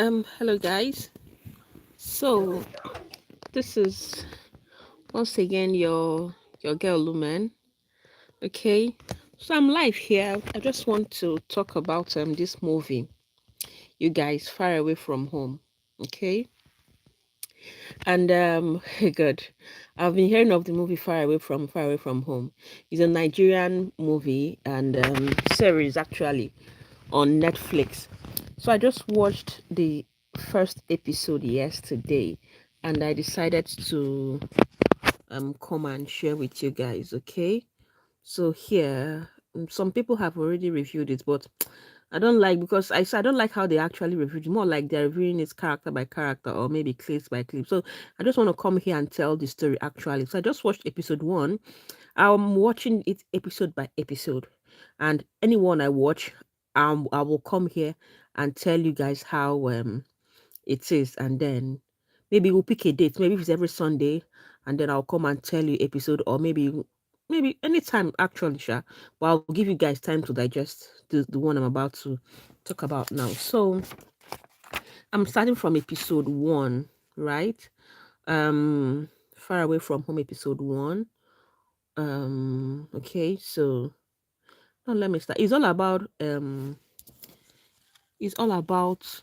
Hello guys. So this is once again your girl Lumen. Okay. So I'm live here. I just want to talk about this movie. You guys, Far Away from Home. Okay. And good. I've been hearing of the movie Far Away from Home. It's a Nigerian movie and series actually on Netflix. So I just watched the first episode yesterday and I decided to come and share with you guys. Okay, so here some people have already reviewed it, but I don't like, because I don't like how they actually reviewed it. More like they're reviewing it character by character or maybe clip by clip. So I just want to come here and tell the story actually. So I just watched episode one. I'm watching it episode by episode, and anyone I watch, I will come here and tell you guys how it is, and then maybe we'll pick a date. Maybe if it's every Sunday, and then I'll come and tell you episode, or maybe anytime actually, sure. But I'll give you guys time to digest the one I'm about to talk about now. So I'm starting from episode one, right? Far Away from Home, episode one. Okay, so now let me start. It's all about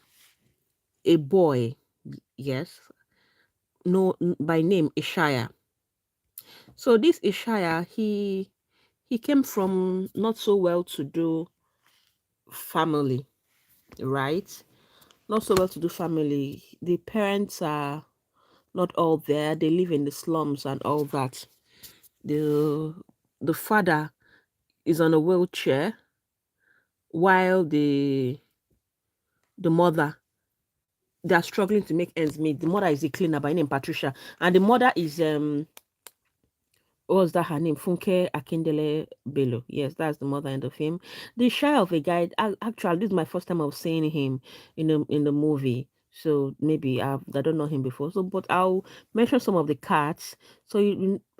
a boy, yes, no, by name Ishaya. So this Ishaya, he came from not so well to do family, right? Not so well to do family. The parents are not all there. They live in the slums and all that. The the father is on a wheelchair while the mother, they are struggling to make ends meet. The mother is a cleaner by name Patricia, and the mother is what was that her name? Funke Akindele Bello. Yes, that's the mother in the film. The shy of a guy. Actually, this is my first time of seeing him in the movie. So maybe I don't know him before. So, but I'll mention some of the cats. So,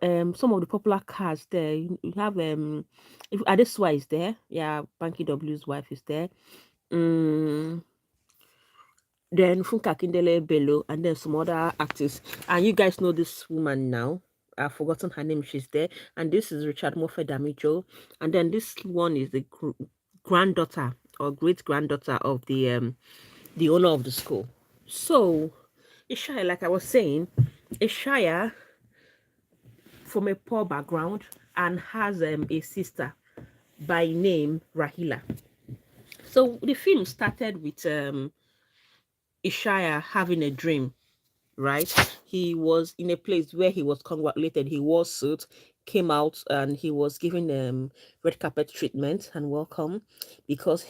some of the popular cats there. You have if Adesua is there. Yeah, Banky W's wife is there. Mm, then Funke Akindele Bello, and then some other actors. And you guys know this woman now. I've forgotten her name. She's there. And this is Richard Mofe Damijo. And then this one is the granddaughter or great granddaughter of the owner of the school. So Ishaya, like I was saying, Ishaya from a poor background and has a sister by name Rahila. So the film started with Ishaya having a dream, right? He was in a place where he was congratulated. He wore suit, came out, and he was given red carpet treatment and welcome because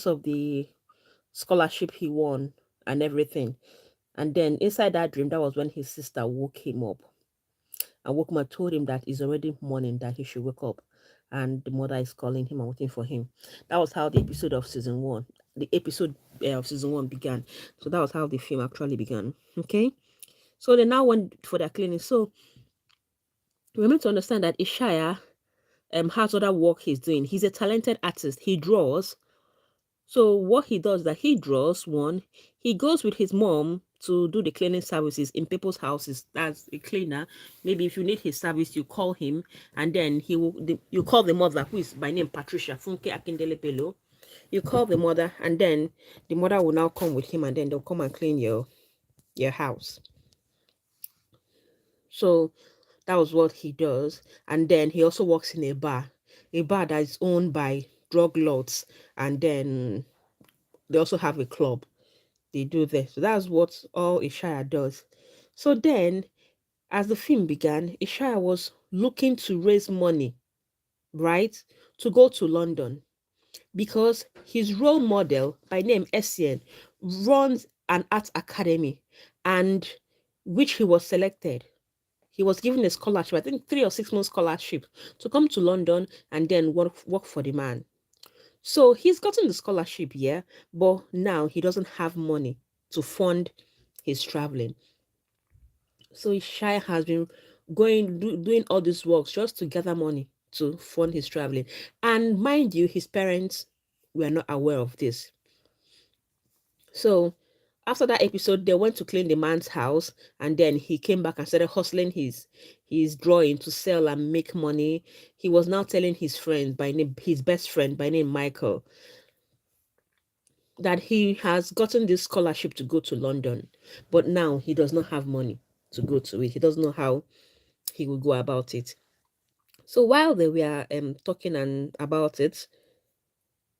of the scholarship he won and everything. And then inside that dream, that was when his sister woke him up. And woke him up, told him that it's already morning, that he should wake up. And the mother is calling him and waiting for him. That was how the episode of season one, the episode of season one began. So that was how the film actually began. Okay. So they now went for their clinic. So we're meant to understand that Ishaya has other work he's doing. He's a talented artist. He draws. So what he does, that he draws one, he goes with his mom to do the cleaning services in people's houses. That's a cleaner. Maybe if you need his service, you call him, and then you call the mother, who is by name Patricia Funke Akindele Pelo. You call the mother, and then the mother will now come with him, and then they'll come and clean your house. So that was what he does. And then he also works in a bar that is owned by drug lords. And then they also have a club. They do this. So that's what all Ishaya does. So then, as the film began, Ishaya was looking to raise money, right, to go to London, because his role model by name Essien runs an art academy, and which he was selected. He was given a scholarship, I think 3 or 6 months scholarship, to come to London and then work for the man. So he's gotten the scholarship, yeah, but now he doesn't have money to fund his traveling. So Shai has been doing all these works just to gather money to fund his traveling. And mind you, his parents were not aware of this. So After that episode, they went to clean the man's house, and then he came back and started hustling his drawing to sell and make money. He was now telling his friend by name, his best friend by name Michael, that he has gotten this scholarship to go to London, but now he does not have money to go to it. He doesn't know how he will go about it. So while they were talking and about it,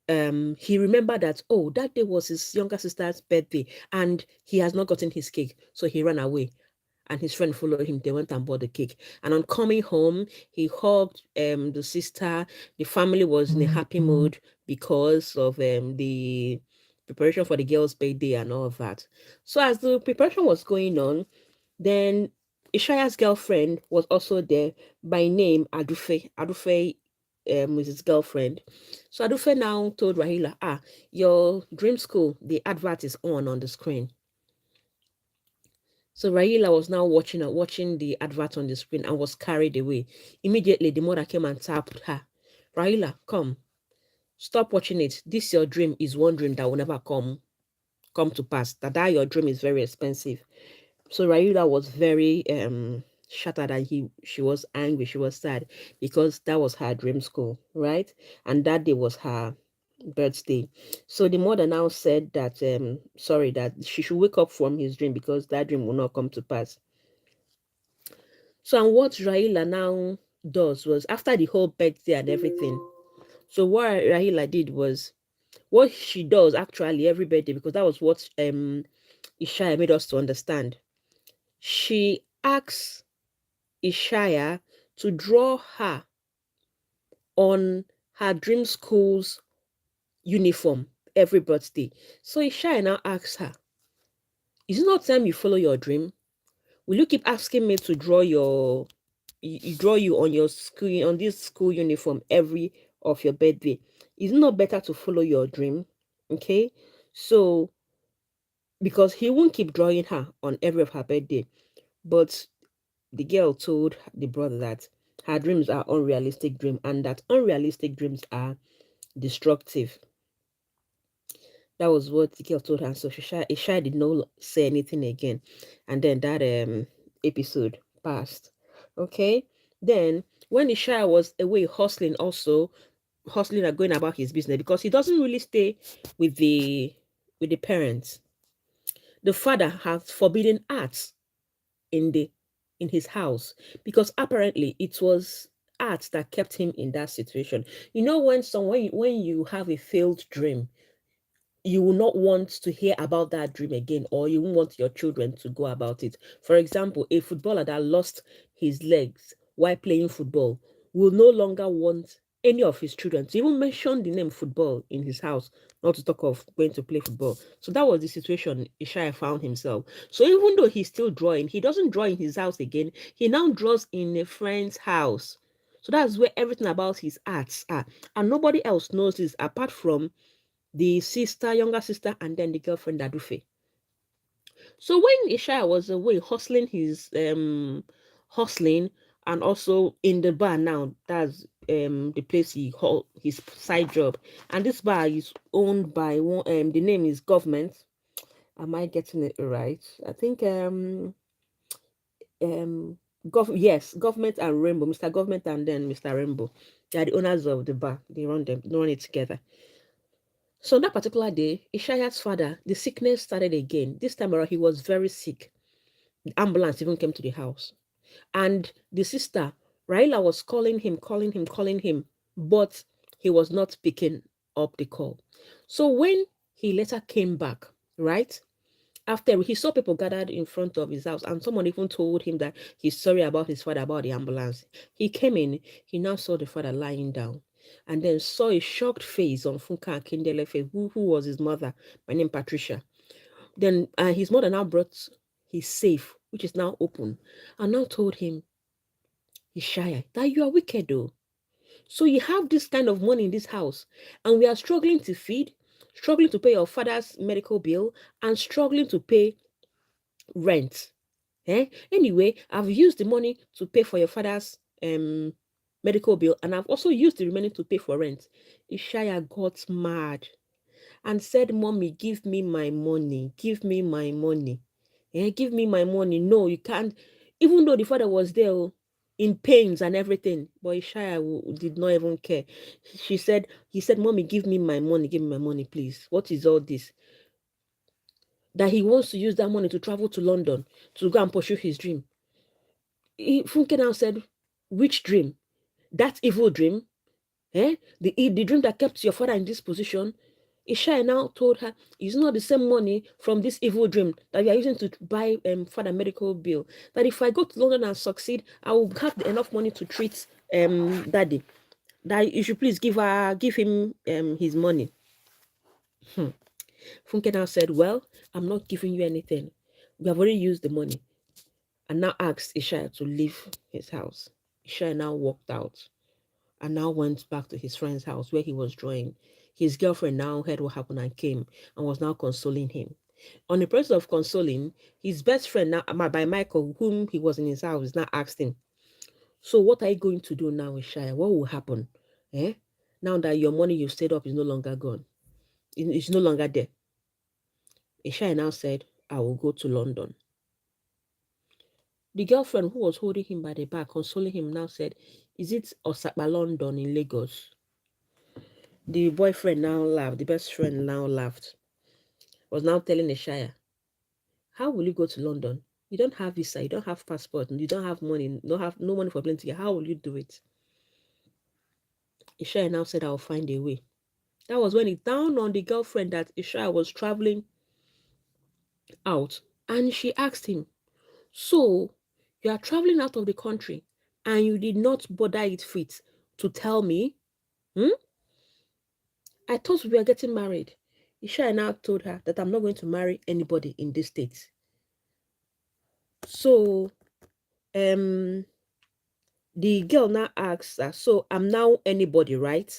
he remembered that, oh, that day was his younger sister's birthday and he has not gotten his cake, so he ran away and his friend followed him. They went and bought the cake, and on coming home he hugged the sister. The family was in a happy mood because of the preparation for the girl's birthday and all of that. So as the preparation was going on, then Ishaya's girlfriend was also there, by name Adufe. Adufe was his girlfriend. So Adufe now told Rahila, your dream school, the advert is on the screen. So Rahila was now watching the advert on the screen and was carried away. Immediately, the mother came and tapped her. Rahila, come, stop watching it. This your dream is one dream that will never come to pass. That your dream is very expensive. So Rahila was very shattered, and she was angry. She was sad because that was her dream school, right? And that day was her birthday. So the mother now said that sorry, that she should wake up from his dream because that dream will not come to pass. So and what Rahila now does was, after the whole birthday and everything, so what Rahila did was, what she does actually every birthday, because that was what Ishaya made us to understand. She asks Ishaya to draw her on her dream school's uniform every birthday. So Ishaya now asks her, is it not time you follow your dream? Will you keep asking me to draw you on your school, on this school uniform every of your birthday? Is it not better to follow your dream? Okay. So because he won't keep drawing her on every of her birthday, but the girl told the brother that her dreams are unrealistic dreams, and that unrealistic dreams are destructive. That was what the girl told her. So Isha did not say anything again. And then that episode passed. Okay. Then when Isha was away hustling, also hustling and going about his business, because he doesn't really stay with the parents. The father has forbidden arts in the in his house, because apparently it was art that kept him in that situation. You know, when you have a failed dream, you will not want to hear about that dream again, or you won't want your children to go about it. For example, a footballer that lost his legs while playing football will no longer want any of his children to even mention the name football in his house, not to talk of going to play football. So that was the situation Ishaya found himself. So even though he's still drawing, he doesn't draw in his house again. He now draws in a friend's house. So that's where everything about his arts are. And nobody else knows this apart from the younger sister, and then the girlfriend Adufe. So when Ishaya was away hustling, and also in the bar now, that's the place he hold his side job. And this bar is owned by one, the name is Government. Am I getting it right? I think yes, Government and Rainbow, Mr. Government and then Mr. Rainbow. They are the owners of the bar. They run it together. So that particular day, Ishaya's father, the sickness started again. This time around, he was very sick. The ambulance even came to the house. And the sister, Raila, was calling him, but he was not picking up the call. So when he later came back, right, after he saw people gathered in front of his house, and someone even told him that he's sorry about his father, about the ambulance. He came in, he now saw the father lying down, and then saw a shocked face on Funka Akindele face, who was his mother, by name Patricia. Then his mother now brought his safe, which is now open, and now told him, Ishaya, that you are wicked though. So you have this kind of money in this house, and we are struggling to feed, struggling to pay your father's medical bill, and struggling to pay rent. Anyway, I've used the money to pay for your father's medical bill, and I've also used the remaining to pay for rent. Ishaya got mad, and said, Mommy, give me my money. Give me my money. Give me my money. No, you can't. Even though the father was there in pains and everything, but Ishaya did not even care. He said, Mommy, give me my money. Give me my money, please. What is all this? That he wants to use that money to travel to London to go and pursue his dream. Funke now said, which dream? That evil dream? The dream that kept your father in this position? Ishaya now told her, it's not the same money from this evil dream that you are using to buy father medical bill. That if I go to London and succeed, I will have enough money to treat daddy. That you should please give him his money. Funke now said, well, I'm not giving you anything. We have already used the money. And now asked Ishaya to leave his house. Ishaya now walked out and now went back to his friend's house where he was drawing. His girlfriend now heard what happened and came and was now consoling him. On the process of consoling, his best friend, now by Michael, whom he was in his house, now asked him, so what are you going to do now, Ishaya? What will happen? Now that your money you stayed up is no longer gone. It's no longer there. Ishaya now said, I will go to London. The girlfriend who was holding him by the back, consoling him, now said, is it Osakpa London in Lagos? The boyfriend now laughed. The best friend now laughed. Was now telling Ishaya, how will you go to London? You don't have visa, you don't have passport, you don't have money, no money for plane ticket. How will you do it? Ishaya now said, I'll find a way. That was when it dawned on the girlfriend that Ishaya was traveling out. And she asked him, so you are traveling out of the country and you did not bother it fit to tell me? I thought we were getting married. Ishaya now told her that I'm not going to marry anybody in this state. So, the girl now asks her, so I'm now anybody, right?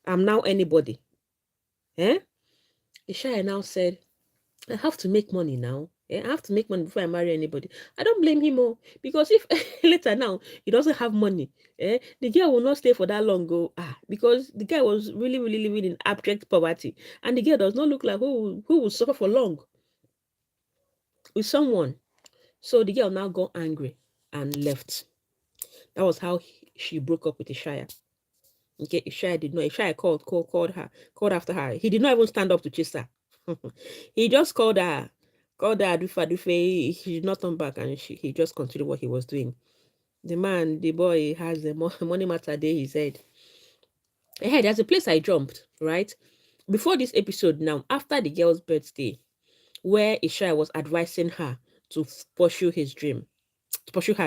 I'm now anybody. Ishaya now said, I have to make money now. I have to make money before I marry anybody. I don't blame him, because if later now he doesn't have money, the girl will not stay for that long. Because the guy was really, really living in abject poverty, and the girl does not look like who will suffer for long with someone. So the girl now got angry and left. That was how she broke up with Ishaya. Okay, Ishaya did not. Ishaya called after her. He did not even stand up to chase her. He just called her Adufe. He did not turn back, and he just continued what he was doing. The boy has the money matter day, he said. Hey, there's a place I jumped, right? Before this episode now, after the girl's birthday, where Ishaya was advising her to pursue her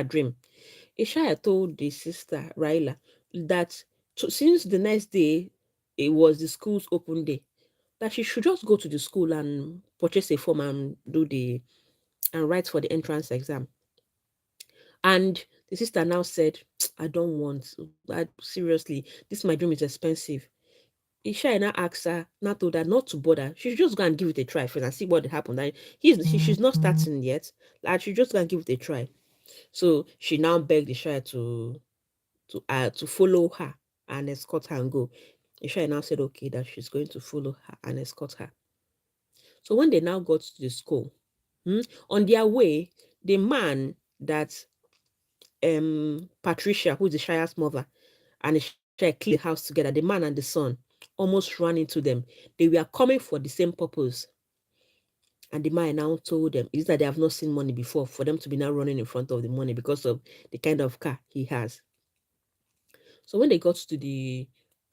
dream. Ishaya told the sister, Raila, that since the next day, it was the school's open day, that she should just go to the school and purchase a form and write for the entrance exam. And the sister now said, I don't want, seriously, this my dream is expensive. Ishaya now asked her, not told her not to bother. She should just go and give it a try first and see what happened. And she's not starting yet. Like, she just go and give it a try. So she now begged Ishaya to follow her and escort her and go. Ishaya now said, okay, that she's going to follow her and escort her. So when they now got to the school, on their way, the man that Patricia, who's the Shire's mother, and Ishaya cleaned the house together, the man and the son almost ran into them. They were coming for the same purpose. And the man now told them, it is that they have not seen money before, for them to be now running in front of the money because of the kind of car he has. So when they got to the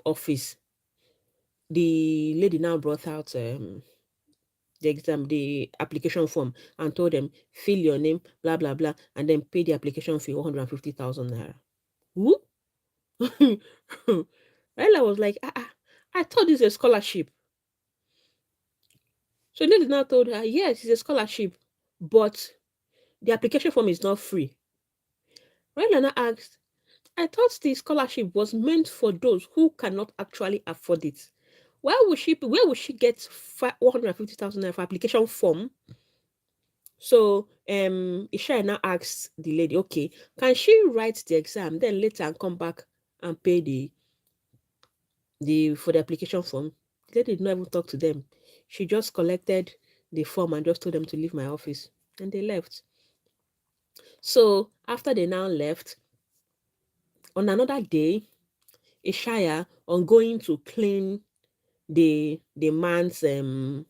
office, the lady now brought out the application form and told them, fill your name, blah, blah, blah, and then pay the application fee, 150,000 naira. Who? Ella was like, I thought this is a scholarship. So the lady now told her, yes, it's a scholarship, but the application form is not free. Ella now asked, I thought the scholarship was meant for those who cannot actually afford it. Where would she get 150,000 naira for application form? So Ishaya now asked the lady, okay, can she write the exam, then later and come back and pay for the application form? The lady did not even talk to them. She just collected the form and just told them to leave my office. And they left. So after they now left, on another day, Ishaya, on going to clean the man's the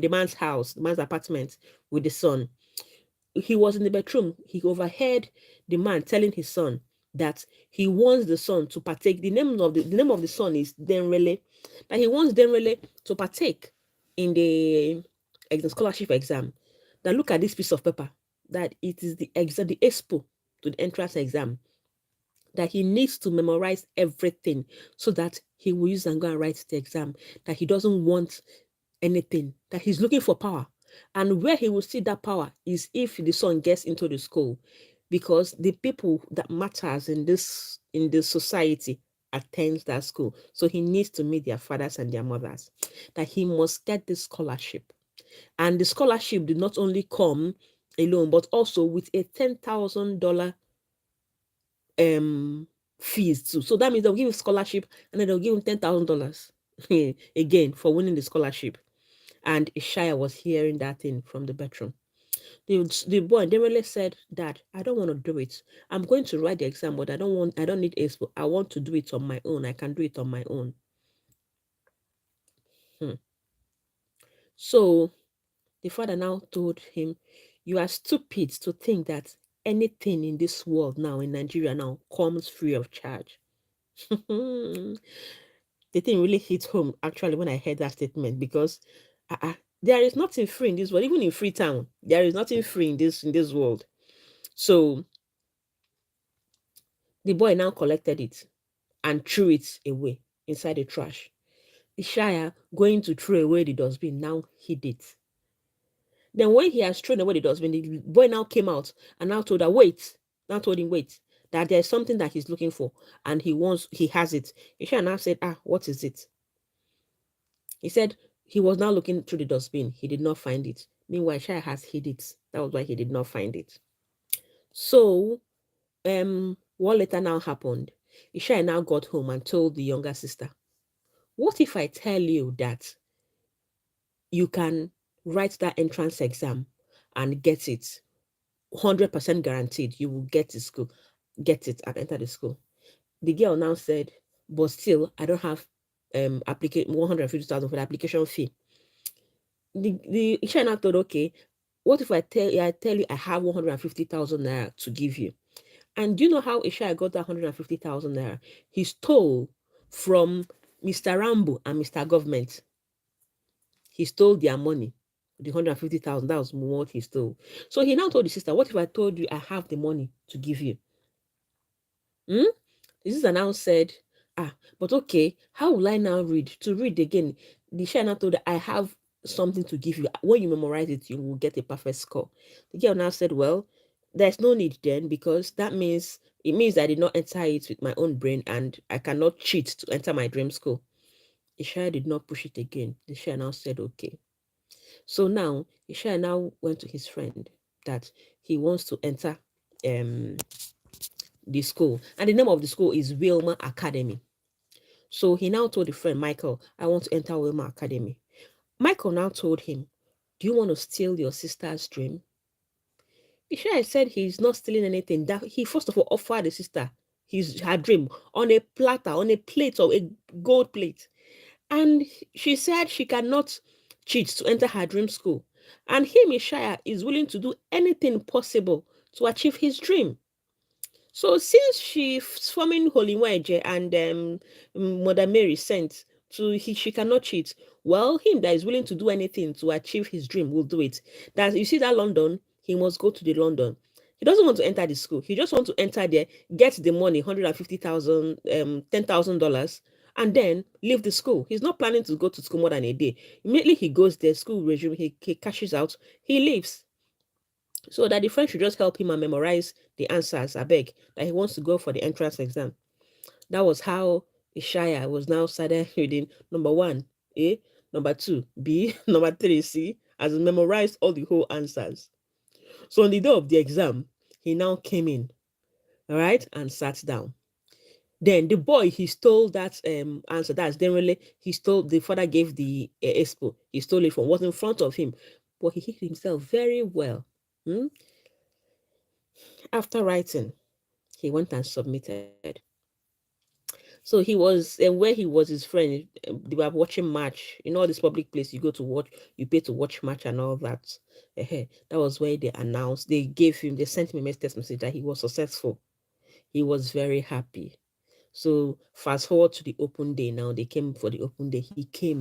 man's house, the man's apartment with the son, he was in the bedroom. He overheard the man telling his son that he wants the son to partake. The name of the son is Denrele. That he wants Denrele to partake in the scholarship exam. Now look at this piece of paper. That it is the exam, the expo to the entrance exam. That he needs to memorize everything so that he will use and go and write the exam. That he doesn't want anything, that he's looking for power. And where he will see that power is if the son gets into the school, because the people that matters in this society attends that school. So he needs to meet their fathers and their mothers. That he must get this scholarship. And the scholarship did not only come alone, but also with a $10,000 fees too. So that means they'll give him scholarship and then they'll give him $10,000 again for winning the scholarship. And Ishaya was hearing that thing from the bedroom. The boy really said, Dad, I don't want to do it. I'm going to write the exam, but I don't need expo. I want to do it on my own. I can do it on my own. Hmm. So the father now told him, you are stupid to think that anything in this world now, in Nigeria now, comes free of charge. The thing really hit home actually when I heard that statement, because there is nothing free in this world. Even in Freetown, there is nothing free in this world. So the boy now collected it and threw it away inside the trash. Ishaya, going to throw away the dustbin, now hid it. Then when he has thrown away the dustbin, the boy now came out and now told her, wait. Now told him, wait, that there's something that he's looking for and he has it. Ishaya now said, what is it? He said he was now looking through the dustbin. He did not find it. Meanwhile, Ishaya has hid it. That was why he did not find it. So, what later now happened? Ishaya now got home and told the younger sister, what if I tell you that you can write that entrance exam and get it? 100% guaranteed you will get it and enter the school. The girl now said, but still, I don't have 150,000 for the application fee. The Ishaya now thought, okay, what if I tell you I have 150,000 naira to give you? And do you know how Ishaya got that 150,000 naira? He stole from Mr. Rambo and Mr. Government. He stole their money. The 150,000, that was what he stole. So he now told the sister, what if I told you I have the money to give you? The sister now said, but okay, how will I now read? To read again, the Ishaya now told her, I have something to give you. When you memorize it, you will get a perfect score. The girl now said, well, there's no need then, because it means I did not enter it with my own brain and I cannot cheat to enter my dream school. Ishaya did not push it again. The Ishaya now said, okay. So now Ishaya now went to his friend that he wants to enter the school. And the name of the school is Wilma Academy. So he now told the friend, Michael, I want to enter Wilma Academy. Michael now told him, do you want to steal your sister's dream? Ishaya said he's not stealing anything. That he first of all offered the sister her dream on a platter, on a plate or a gold plate. And she said she cannot cheat to enter her dream school. And him, Ishaya, is willing to do anything possible to achieve his dream. So since she's forming Holy Waje and Mother Mary sent she cannot cheat. Well, him that is willing to do anything to achieve his dream will do it. That you see that London, he must go to the London. He doesn't want to enter the school. He just wants to enter there, get the money, 150,000, $10,000, and then leave the school. He's not planning to go to school more than a day. Immediately he goes there, school resume, he cashes out, he leaves. So that the friend should just help him and memorize the answers, I beg, that he wants to go for the entrance exam. That was how Ishaya was now started reading number 1, A, number 2, B, number 3, C, as he memorized all the whole answers. So on the day of the exam, he now came in, all right, and sat down. Then the boy, he stole that answer. That's generally, he stole, the father gave the expo. He stole it from what's in front of him. But he hid himself very well. Hmm? After writing, he went and submitted. So he was, and where he was his friend, they were watching match. In all this public place, you go to watch, you pay to watch match and all that. That was where they announced, they gave him, they sent him a text message that he was successful. He was very happy. So fast forward to the open day now. They came for the open day. He came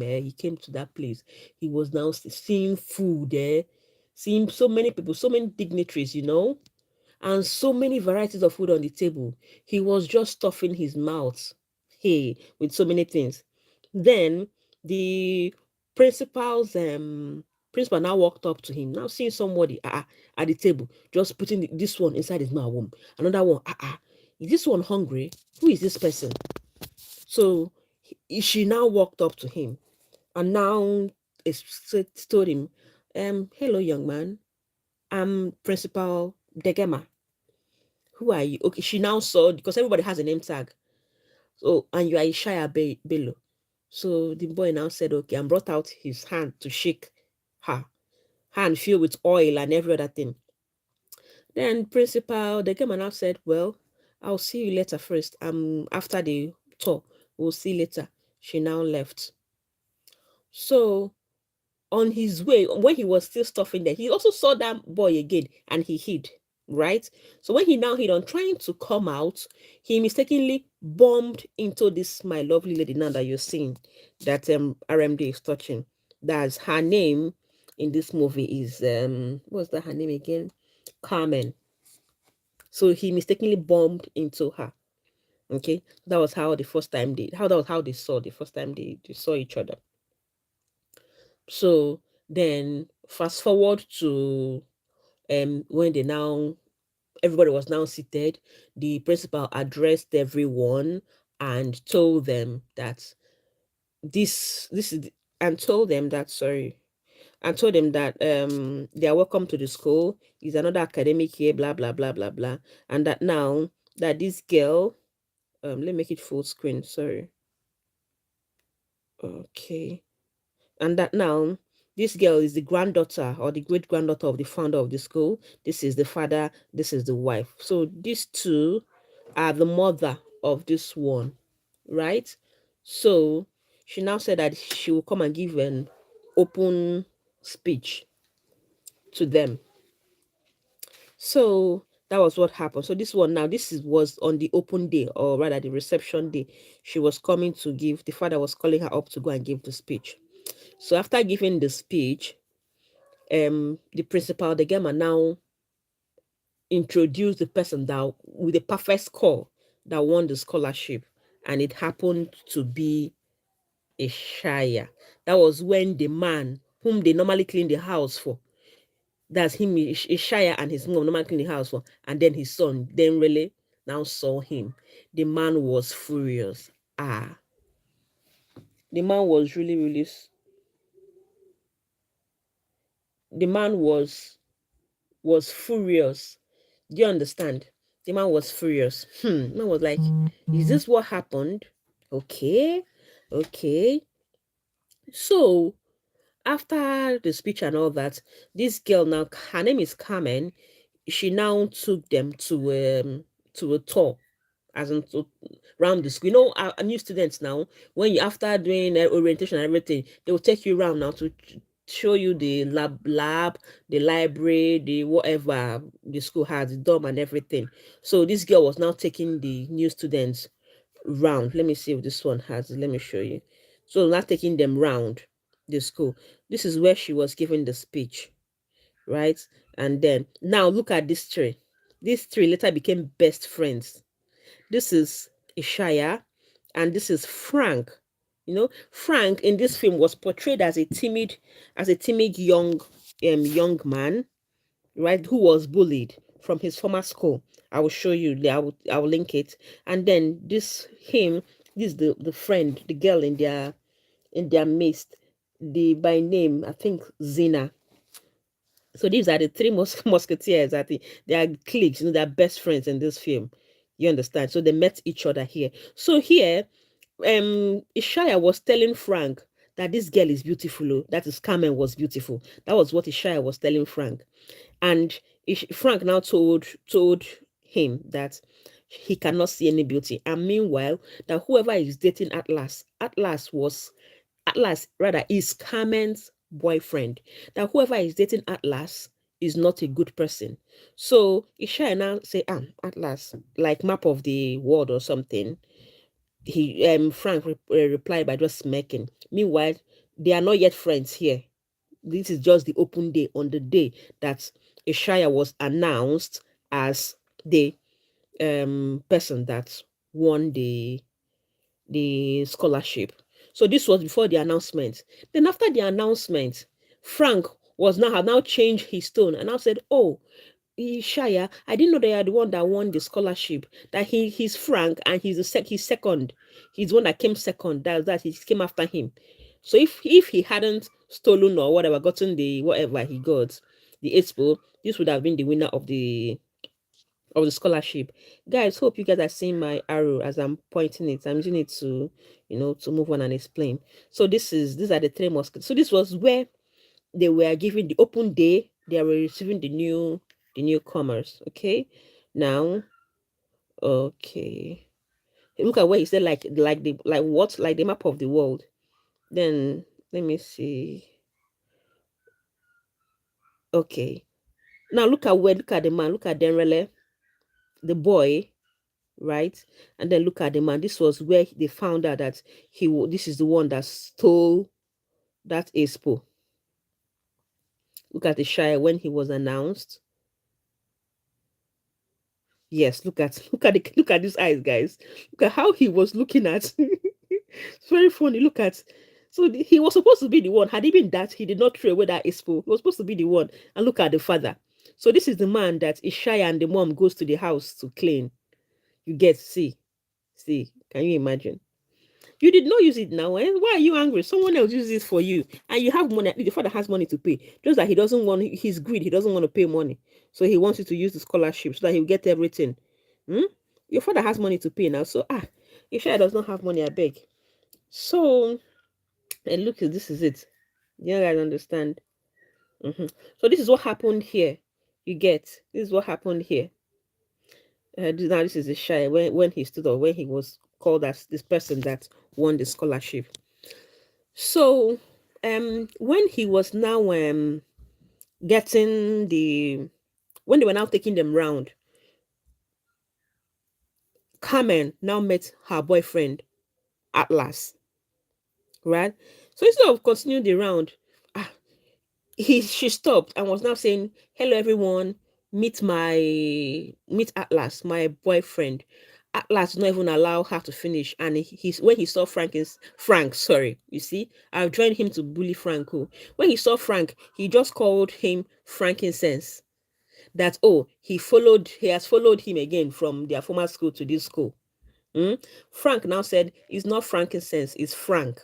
to that place. He was now seeing food there, seeing so many people, so many dignitaries, and so many varieties of food on the table. He was just stuffing his mouth, hey, with so many things. Then the principal's principal now walked up to him, now seeing somebody at the table, just putting this one inside his mouth, another one, is this one hungry? Who is this person? So she now walked up to him and now told him, hello, young man. I'm Principal Degema. Who are you? Okay, she now saw, because everybody has a name tag. So, and you are Ishaya Bello. So the boy now said, okay, and brought out his hand to shake her. Hand filled with oil and every other thing. Then Principal Degema now said, well, I'll see you later first. After the tour, we'll see later. She now left. So on his way, when he was still stuffing there, he also saw that boy again and he hid, right? So when he now hid on trying to come out, he mistakenly bumped into this my lovely lady now that you're seeing that RMD is touching. That's her name in this movie is what's that her name again? Carmen. So he mistakenly bumped into her. Okay, that was how the first time that was how they saw the first time they saw each other. So then fast forward to when they now everybody was now seated, the principal addressed everyone and told them that this is and told them that sorry and told them that they are welcome to the school. Is another academic year, blah blah blah blah blah, and that now that this girl let me make it full screen, sorry. Okay. And that now this girl is the granddaughter or the great granddaughter of the founder of the school. This is the father, this is the wife. So these two are the mother of this one, right? So she now said that she will come and give an open speech to them. So that was what happened. So this one now, was on the open day, or rather the reception day. She was coming to give, the father was calling her up to go and give the speech. So after giving the speech, the principal, the Gemma, now introduced the person that with the perfect score that won the scholarship, and it happened to be a Shire. That was when the man whom they normally clean the house for, that's him, Ishaya, and his mom normally clean the house for, and then his son then really now saw him. The man was furious. The man was really the man was furious. Do you understand? The man was furious. The man was like, is this what happened? Okay, okay. So after the speech and all that, this girl now, her name is Carmen. She now took them to a tour, as in to round the school. New students now, when you after doing orientation and everything, they will take you around now to show you the lab, the library, the whatever the school has, the dorm and everything. So this girl was now taking the new students round. Let me see if this one has it. Let me show you. So now taking them round the school. This is where she was giving the speech, right? And then now look at this three. These three later became best friends. This is Ishaya, and this is Frank. Frank in this film was portrayed as a timid young man, right, who was bullied from his former school. I will show you. I will link it. And then this is the friend, the girl in their midst, the by name I think Zina. So these are the three musketeers. I think they are cliques. They are best friends in this film. You understand? So they met each other here. So here, Ishaya was telling Frank that this girl is beautiful. Oh, that is Carmen was beautiful. That was what Ishaya was telling Frank. And Frank now told him that he cannot see any beauty. And meanwhile, that whoever is dating Atlas rather is Carmen's boyfriend. That whoever is dating Atlas is not a good person. So Ishaya now say, Atlas, like map of the world or something. He Frank replied by just smirking. Meanwhile, they are not yet friends here. This is just the open day on the day that Ishaya was announced as the person that won the scholarship. So this was before the announcement. Then after the announcement, Frank was now had now changed his tone and now said, "Oh, Ishaya, I didn't know they are the one that won the scholarship. That he's Frank and he's second. He's the one that came second. That he came after him. So if he hadn't stolen or whatever, gotten the whatever he got, the expo, this would have been the winner of the scholarship. Guys, hope you guys are seeing my arrow as I'm pointing it. I'm using it to, to move on and explain. So these are the three musketeers. So this was where they were given the open day. They were receiving the newcomers. Okay, now, okay. Look at where he said like the map of the world. Then let me see. Okay, now look at the man. Look at Denrele, the boy, right? And then look at the man. This was where they found out that this is the one that stole that expo. Look at the Shire when he was announced. Yes, look at these eyes, guys. Look at how he was looking at. It's very funny. Look at. So he was supposed to be the one. Had he been that, he did not throw away that expo. He was supposed to be the one. And look at the father. So this is the man that Ishaya and the mom goes to the house to clean. You get see. Can you imagine? You did not use it now. Eh? Why are you angry? Someone else uses it for you, and you have money. The father has money to pay. Just that he doesn't want. He's greed. He doesn't want to pay money, so he wants you to use the scholarship so that he'll get everything. Hmm? Your father has money to pay now, so Ishaya does not have money. I beg. So, and look, this is it. You guys understand? So this is what happened here. You get. This is what happened here. Now this is a shy when he stood up when he was called as this person that won the scholarship. So when he was now getting when they were now taking them round, Carmen now met her boyfriend Atlas, right? So instead of continuing the round, she stopped and was now saying, "Hello everyone, meet Atlas, my boyfriend." Atlas did not even allow her to finish, and he's when he saw Frank, sorry, you see, I've joined him to bully Franco. When he saw Frank, he just called him frankincense. That he has followed him again from their former school to this school. Frank now said it's not frankincense, it's Frank.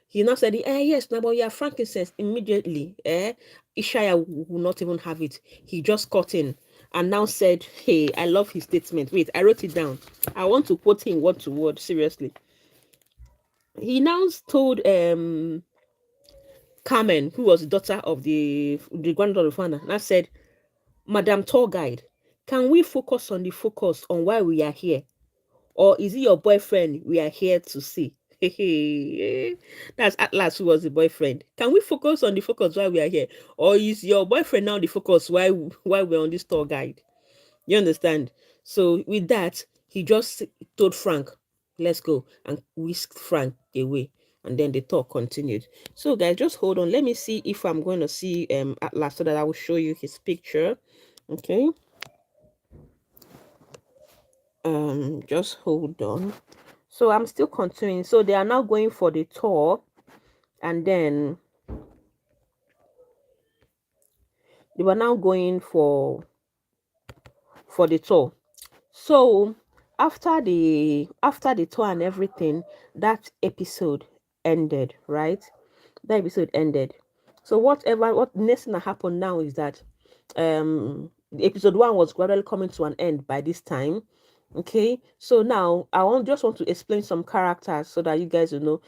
He now said, yes, now, but yeah, frankincense immediately. Ishaya will not even have it. He just cut in and now said, hey, I love his statement. Wait, I wrote it down. I want to quote him word to word, seriously. He now told Carmen, who was the daughter of the granddaughter of Fana, and said, Madam Tour Guide, can we focus on why we are here? Or is it your boyfriend we are here to see? That's Atlas who was the boyfriend. Can we focus on the focus while we are here? Or is your boyfriend now the focus while we're on this tour guide? You understand? So with that, he just told Frank, let's go, and whisked Frank away. And then the talk continued. So guys, just hold on. Let me see if I'm going to see Atlas so that I will show you his picture. Okay. Just hold on. So I'm still continuing. So they are now going for the tour, and then they were now going for the tour. So after the tour and everything, that episode ended, right? That episode ended. So what next thing that happened now is that episode 1 was gradually coming to an end by this time. Okay, so now I just want to explain some characters so that you guys will know.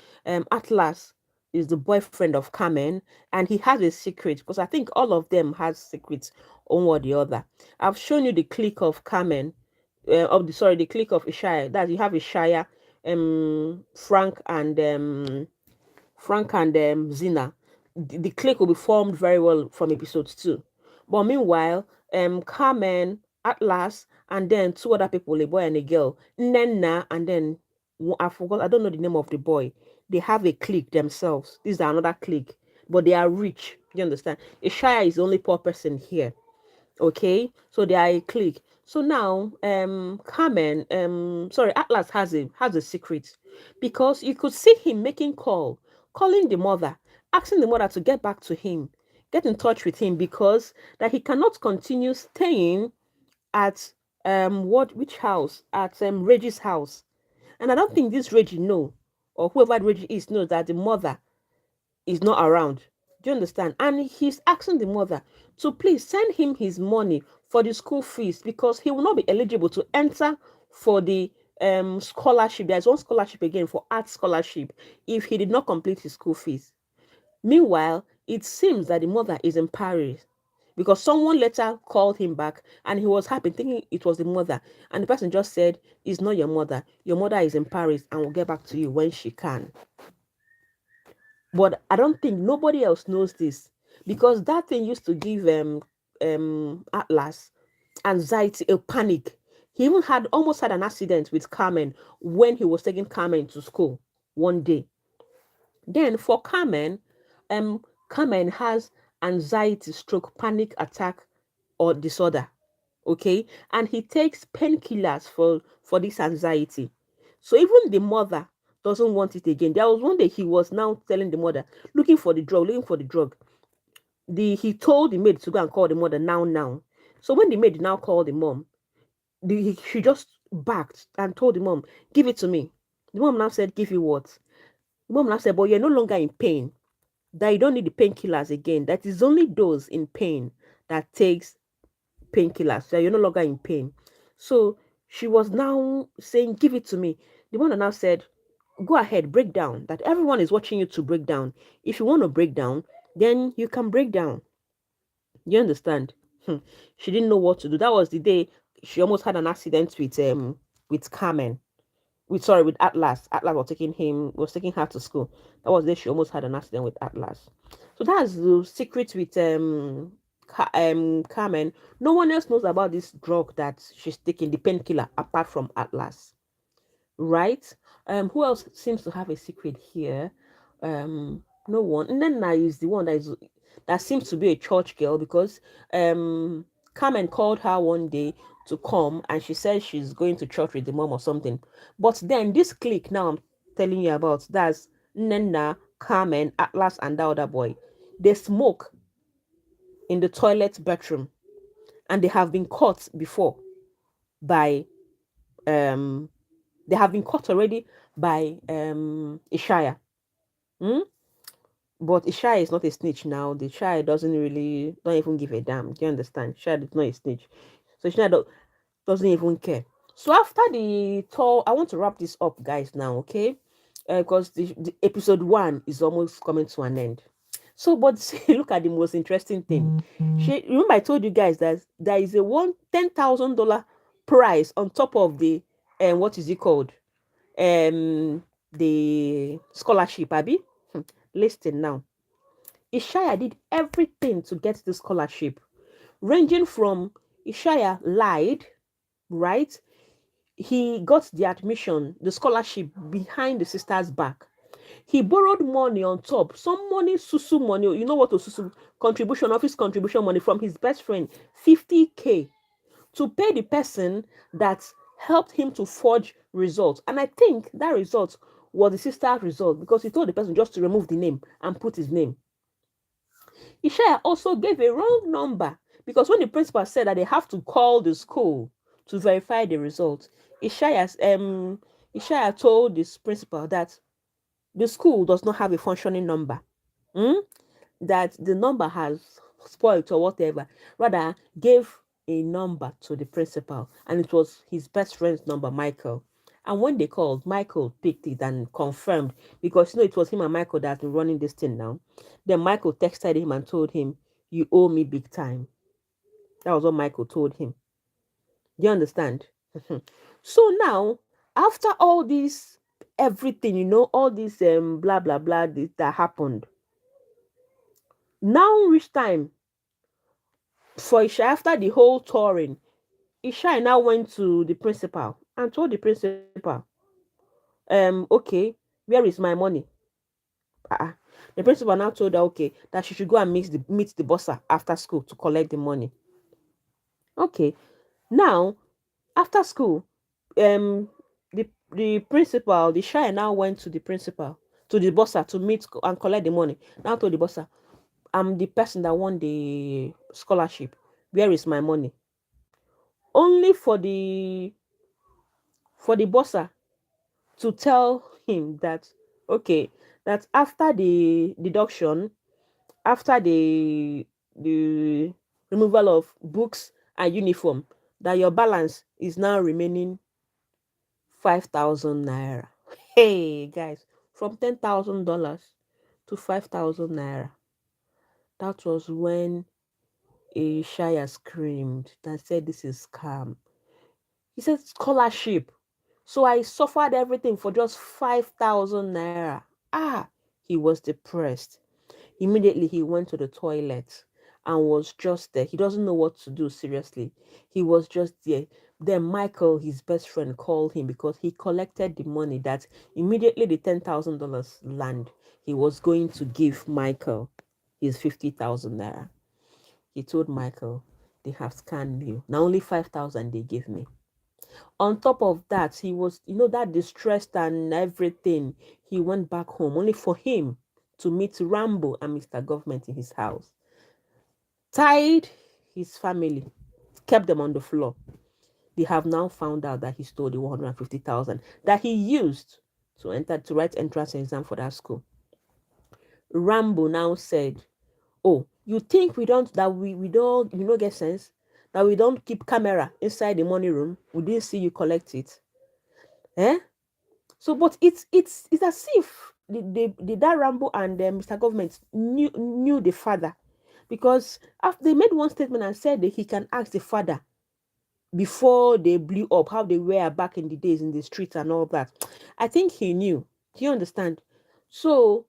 Atlas is the boyfriend of Carmen, and he has a secret because I think all of them has secrets one or the other. I've shown you the clique of Carmen, of the sorry, the clique of Ishaya. That you have Ishaya, Frank and Zina. The clique will be formed very well from episode 2. But meanwhile, Carmen, Atlas, and then two other people, a boy and a girl, Nenna, and then I forgot, I don't know the name of the boy. They have a clique themselves. These are another clique, but they are rich. You understand? Ishaya is the only poor person here. Okay, so they are a clique. So now, Carmen, sorry, Atlas has a secret because you could see him calling the mother, asking the mother to get back to him, get in touch with him because that he cannot continue staying at which house at Reggie's house, and I don't think this Reggie know or whoever Reggie is knows that the mother is not around. Do you understand? And he's asking the mother to please send him his money for the school fees because he will not be eligible to enter for the scholarship. There's one scholarship again for art scholarship if he did not complete his school fees. Meanwhile, it seems that the mother is in Paris because someone later called him back and he was happy thinking it was the mother. And the person just said, "It's not your mother. Your mother is in Paris and will get back to you when she can." But I don't think nobody else knows this because that thing used to give Atlas anxiety, a panic. He even had almost had an accident with Carmen when he was taking Carmen to school one day. Then for Carmen has anxiety, stroke, panic attack, or disorder. Okay, and he takes painkillers for this anxiety. So even the mother doesn't want it again. There was one day he was now telling the mother, looking for the drug. He told the maid to go and call the mother now. So when the maid now called the mom, she just backed and told the mom, "Give it to me." The mom now said, "Give you what?" The mom now said, "But you're no longer in pain. That you don't need the painkillers again. That is only those in pain that takes painkillers. So you're no longer in pain." So she was now saying, "Give it to me." The mother now said, "Go ahead, break down. That everyone is watching you to break down. If you want to break down, then you can break down." You understand? She didn't know what to do. That was the day she almost had an accident with Carmen. With Atlas. Atlas was taking her to school. That was the day she almost had an accident with Atlas. So that's the secret with Carmen. No one else knows about this drug that she's taking, the painkiller, apart from Atlas. Right? Who else seems to have a secret here? No one. And then Nai is the one that seems to be a church girl because Carmen called her one day to come and she said she's going to church with the mom or something. But then this clique now I'm telling you about, that's Nena, Carmen, Atlas, and that other boy. They smoke in the toilet bathroom and they have been caught before by um they have been caught already by Ishaya. Hmm? But Ishaya is not a snitch now. The Ishaya don't even give a damn. Do you understand? Ishaya is not a snitch. So Ishaya doesn't even care. So after the tour, I want to wrap this up, guys, now, okay? Because the episode 1 is almost coming to an end. So, but see, look at the most interesting thing. Remember I told you guys that there is a $10,000 prize on top of the what is it called? The scholarship, Abby. Listen now. Ishaya did everything to get the scholarship, ranging from Ishaya lied, right? He got the admission, the scholarship behind the sister's back. He borrowed money on top, some money, susu money. You know what a susu contribution, office contribution money from his best friend, 50K, to pay the person that helped him to forge results. And I think that result was the sister's result because he told the person just to remove the name and put his name. Ishaya also gave a wrong number because when the principal said that they have to call the school to verify the result, Ishaya told this principal that the school does not have a functioning number. Hmm? That the number has spoiled or whatever. Rather, gave a number to the principal, and it was his best friend's number, Michael. And when they called, Michael picked it and confirmed, because it was him and Michael that had been running this thing now. Then Michael texted him and told him, "You owe me big time." That was what Michael told him. Do you understand? So now, after all this, everything, all this blah blah blah that happened, now reach time for Isha. After the whole touring, Isha now went to the principal and told the principal, okay, where is my money? Uh-uh. The principal now told her, okay, that she should go and meet the bossa after school to collect the money. Okay, now after school, the principal, the shy now went to the principal, to the bossa, to meet and collect the money. Now told the bossa, "I'm the person that won the scholarship. Where is my money?" Only for the bossa to tell him that, okay, that after the deduction, after the removal of books and uniform, that your balance is now remaining 5,000 naira. Hey guys, from $10,000 to 5,000 naira. That was when a Shire screamed and said, "This is scam." He said, "Scholarship. So I suffered everything for just 5,000 naira." Ah, he was depressed. Immediately he went to the toilet and was just there. He doesn't know what to do, seriously. He was just there. Then Michael, his best friend, called him because he collected the money that immediately the $10,000 land. He was going to give Michael his 50,000 naira. He told Michael, "They have scanned you. Now only 5,000 they give me." On top of that, he was, that distressed and everything. He went back home only for him to meet Rambo and Mr. Government in his house. Tied his family, kept them on the floor. They have now found out that he stole the 150,000 that he used to write entrance exam for that school. Rambo now said, "Oh, you think we don't get sense? That we don't keep camera inside the money room? We didn't see you collect it. Eh? So, but it's as if the that Rambo and Mr. Government knew the father, because after they made one statement and said that he can ask the father before they blew up, how they were back in the days in the streets and all that. I think he knew. Do you understand? So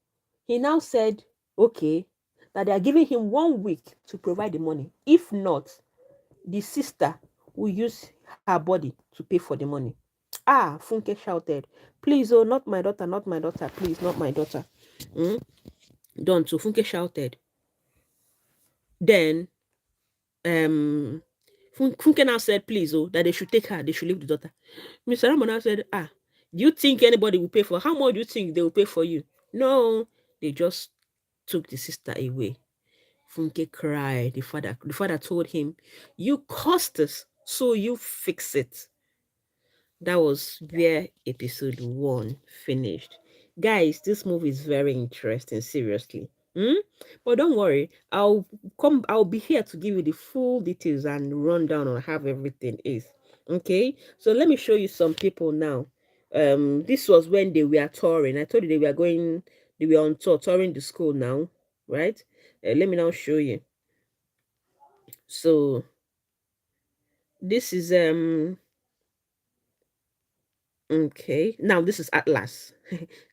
he now said, okay, that they are giving him 1 week to provide the money. If not, the sister will use her body to pay for the money. Ah, Funke shouted, "Please, oh, not my daughter, not my daughter, please, not my daughter." Mm? Done. So Funke shouted. Then Funke now said, "Please, oh, that they should take her, they should leave the daughter." Mr. Ramon now said, "Ah, do you think anybody will pay for how much do you think they will pay for you?" No, they just took the sister away. Funke cried. The father told him, "You caused this, so you fix it." That was where episode 1 finished. Guys, this movie is very interesting, seriously. Hmm? But don't worry, I'll be here to give you the full details and rundown on how everything is. Okay, so let me show you some people now. This was when they were touring. I told you they were on tour, touring the school now, right? Let me now show you. So this is okay. Now this is Atlas.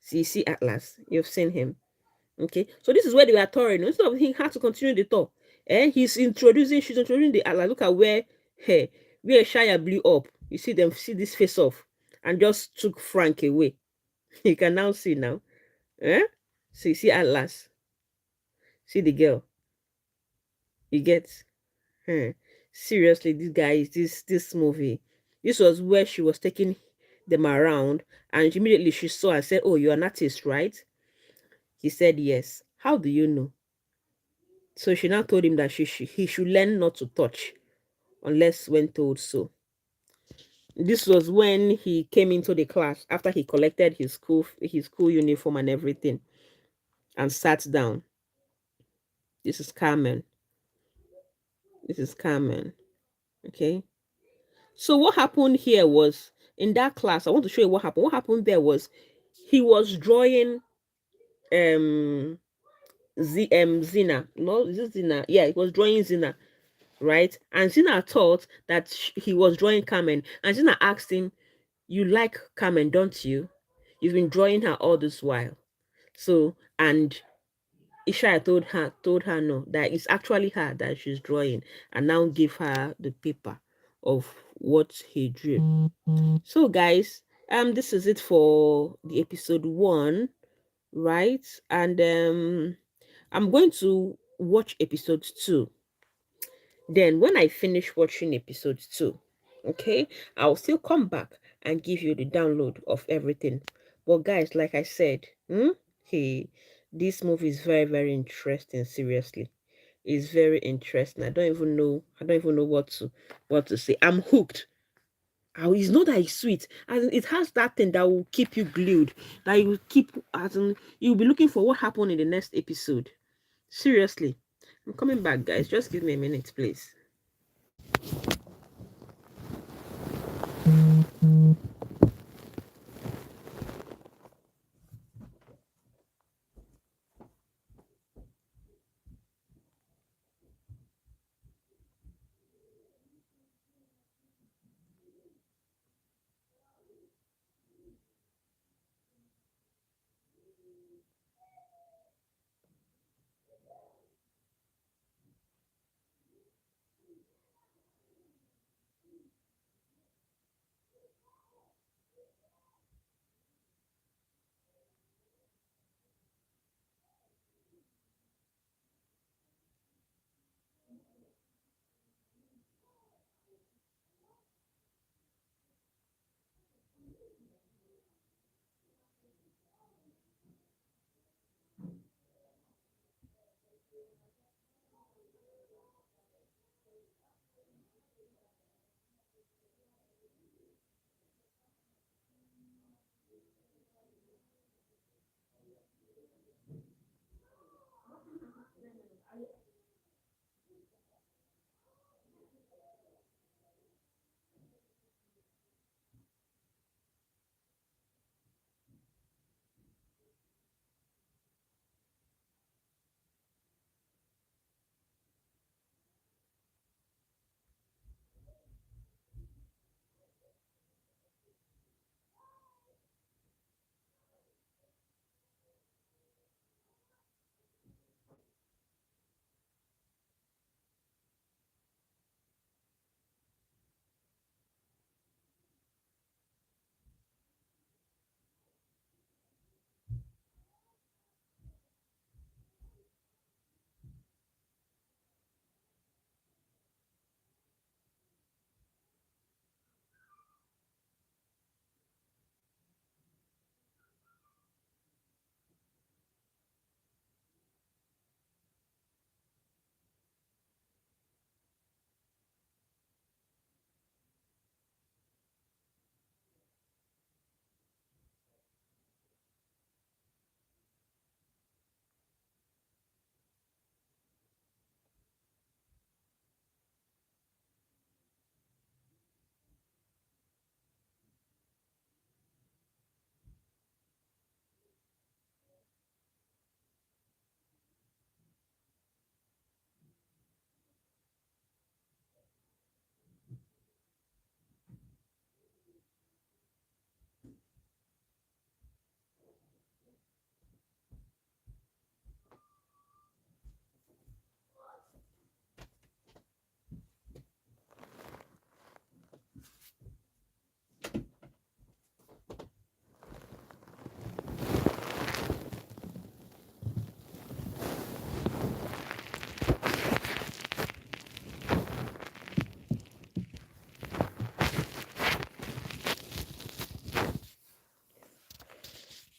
So you see Atlas. You've seen him. Okay. So this is where they were touring. Instead of he had to continue the tour. She's introducing the Atlas. Look at where Shia blew up. You see them see this face off and just took Frank away. You can now see now. Eh? So you see Atlas. See the girl. You get seriously, this guy, this movie. This was where she was taking them around, and immediately she saw and said, "Oh, you're an artist, right?" He said, "Yes." "How do you know?" So she now told him that he should learn not to touch unless when told so. This was when he came into the class after he collected his school uniform and everything and sat down. This is Carmen. This is Carmen. Okay. So what happened here was in that class, I want to show you what happened. What happened there was he was drawing um Zina. No, is it Zina? Yeah, he was drawing Zina, right? And Zina thought that he was drawing Carmen. And Zina asked him, "You like Carmen, don't you? You've been drawing her all this while." So, and Isha told her no, that it's actually her that she's drawing, and now give her the paper of what he drew. So guys, this is it for the episode one, right? And I'm going to watch episode two. Then when I finish watching episode two, okay, I'll still come back and give you the download of everything. But guys, like I said, hey, this movie is very, very interesting. Seriously, it's very interesting. I don't even know what to say. I'm hooked. It's not that it's sweet, and it has that thing that will keep you glued. That you will keep, as in, you'll be looking for what happened in the next episode. Seriously, I'm coming back, guys. Just give me a minute, please.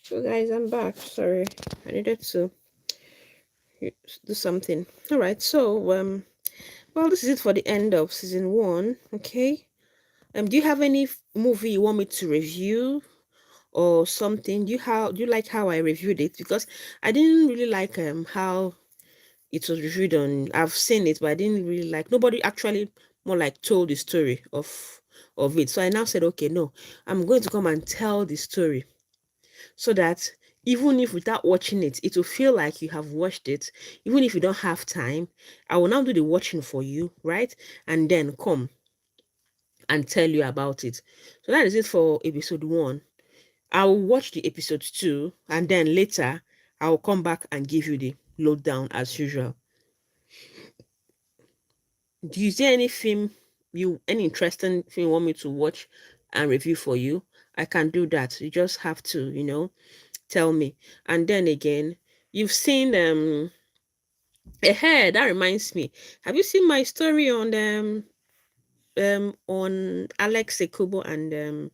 So guys, I'm back. Sorry, I needed to do something. All right. So well, this is it for the end of season one. Okay. Do you have any movie you want me to review or something? Do you like how I reviewed it? Because I didn't really like how it was reviewed on. I've seen it, but I didn't really like. Nobody actually more like told the story of it. So I now said, okay, no, I'm going to come and tell the story so that even if without watching it, it will feel like you have watched it. Even if you don't have time, I will now do the watching for you, right? And then come and tell you about it. So that is it for episode 1. I'll watch the episode 2, and then later I'll come back and give you the lowdown as usual. Do you see any film, any interesting film you want me to watch and review for you? I can do that. You just have to, tell me. And then again, you've seen hey, that reminds me. Have you seen my story on Alex Ekubo and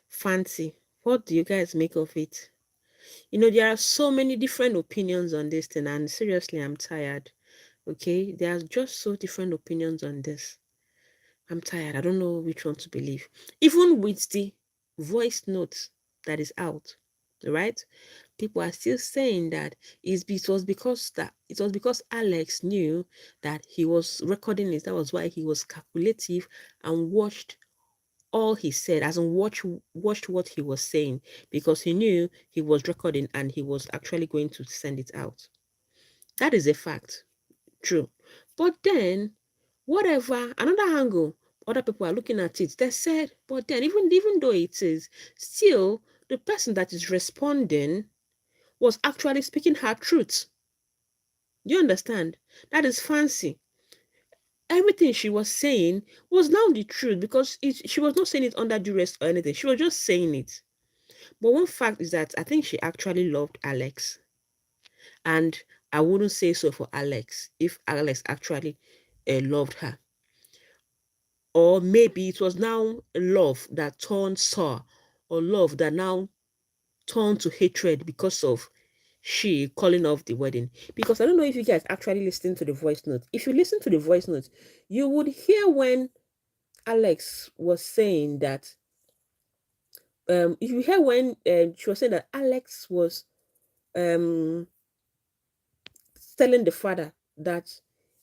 Fancy? What do you guys make of it? There are so many different opinions on this thing, and seriously, I'm tired. Okay, there are just so different opinions on this. I'm tired. I don't know which one to believe. Even with the voice notes that is out, right? People are still saying that it was because Alex knew that he was recording it. That was why he was calculative and watched all he said, as in watched what he was saying, because he knew he was recording and he was actually going to send it out. That is a fact. True. But then, whatever, another angle, other people are looking at it, they said, but then, even though it is, still, the person that is responding was actually speaking her truth. Do you understand? That is Fancy. Everything she was saying was now the truth, because she was not saying it under duress or anything. She was just saying it. But one fact is that I think she actually loved Alex. And I wouldn't say so for Alex if Alex actually loved her. Or maybe it was now love that turned sour, or love that now turned to hatred because of she calling off the wedding. Because I don't know if you guys actually listen to the voice note. If you listen to the voice note, you would hear when Alex was saying that if you hear when she was saying that Alex was um telling the father that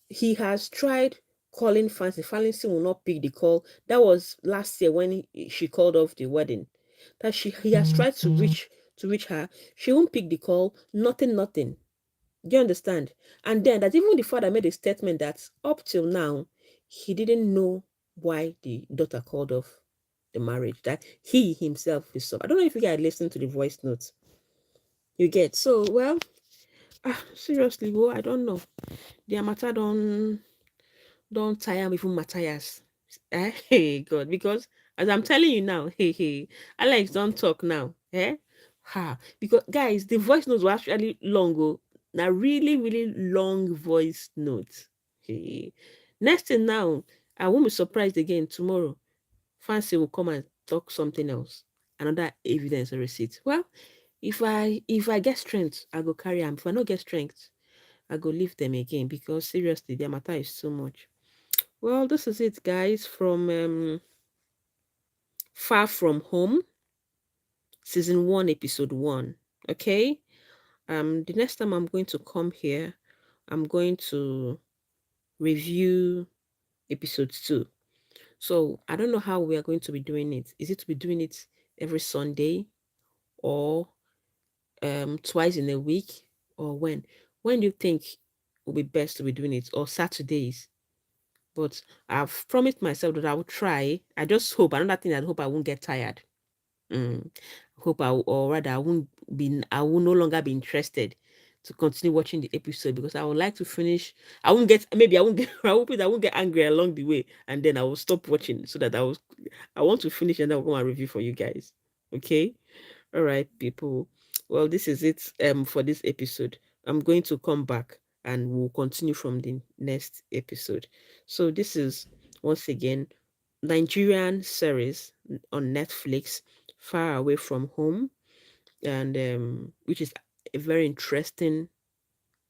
he has tried calling Fancy. Fancy will not pick the call. That was last year when she called off the wedding. That he has tried to reach her. She won't pick the call. Nothing. Do you understand? And then that even the father made a statement that up till now he didn't know why the daughter called off the marriage. That he himself is so. I don't know if you guys listen to the voice notes. You get so well. Seriously, well, I don't know. The matter don't tire me from Matthias. Hey God, because as I'm telling you now, hey, Alex, don't talk now. Ha. Because guys, the voice notes were actually long. Oh, now really long voice notes. Hey. Next thing now, I won't be surprised again tomorrow. Fancy will come and talk something else. Another evidence or receipt. Well, if I get strength, I go carry them. If I not get strength, I go leave them again, because seriously, their matter is too much. Well, this is it, guys, from Far From Home, season 1, episode 1. Okay. The next time I'm going to come here, I'm going to review episode 2. So I don't know how we are going to be doing it. Is it to be doing it every Sunday, or twice in a week, or when? When do you think will be best to be doing it? Or Saturdays? But I've promised myself that I will try. I just hope, another thing, I hope I won't get tired. Mm. Hope or rather, I will no longer be interested to continue watching the episode, because I would like to finish. I won't get, I won't get angry along the way, and then I will stop watching, so that I want to finish, and then I'll go and review for you guys. Okay. All right, people. Well, this is it for this episode. I'm going to come back and we'll continue from the next episode. So this is once again Nigerian series on Netflix, Far Away From Home, and which is a very interesting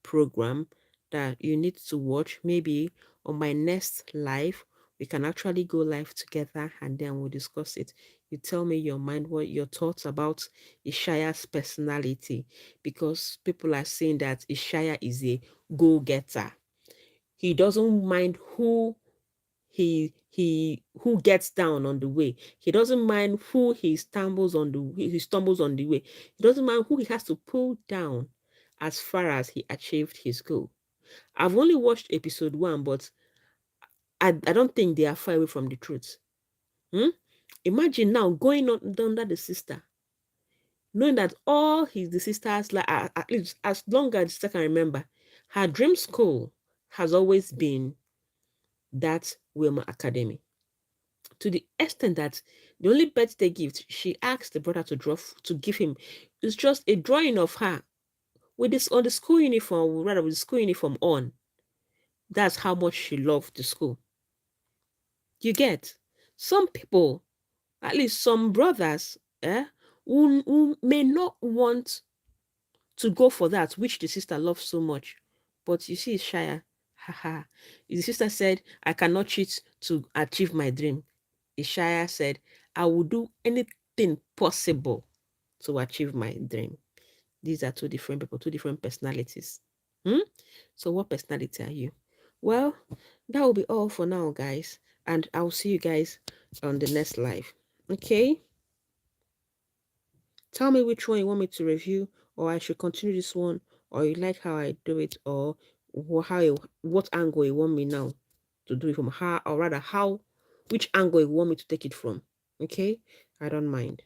program that you need to watch. Maybe on my next live, we can actually go live together and then we'll discuss it. You tell me your mind, what your thoughts about Ishaya's personality, because people are saying that Ishaya is a go-getter. He doesn't mind who he who gets down on the way. He doesn't mind who he stumbles on the way. He doesn't mind who he has to pull down as far as he achieved his goal. I've only watched episode 1, but I don't think they are far away from the truth. Hmm? Imagine now going on under the sister, knowing that all the sisters, like at least as long as the sister can remember, her dream school has always been that Wilma Academy. To the extent that the only birthday gift she asked the brother to to give him is just a drawing of her with this on the school uniform, rather with the school uniform on. That's how much she loved the school. You get some people, at least some brothers, who may not want to go for that, which the sister loves so much. But you see, Shia, haha. The sister said, I cannot cheat to achieve my dream. Ishaya said, I will do anything possible to achieve my dream. These are two different people, two different personalities. Hmm? So, what personality are you? Well, that will be all for now, guys. And I'll see you guys on the next live. Okay? Tell me which one you want me to review, or I should continue this one, or you like how I do it, or what angle you want me now to do it from, how, or rather, which angle you want me to take it from. Okay? I don't mind.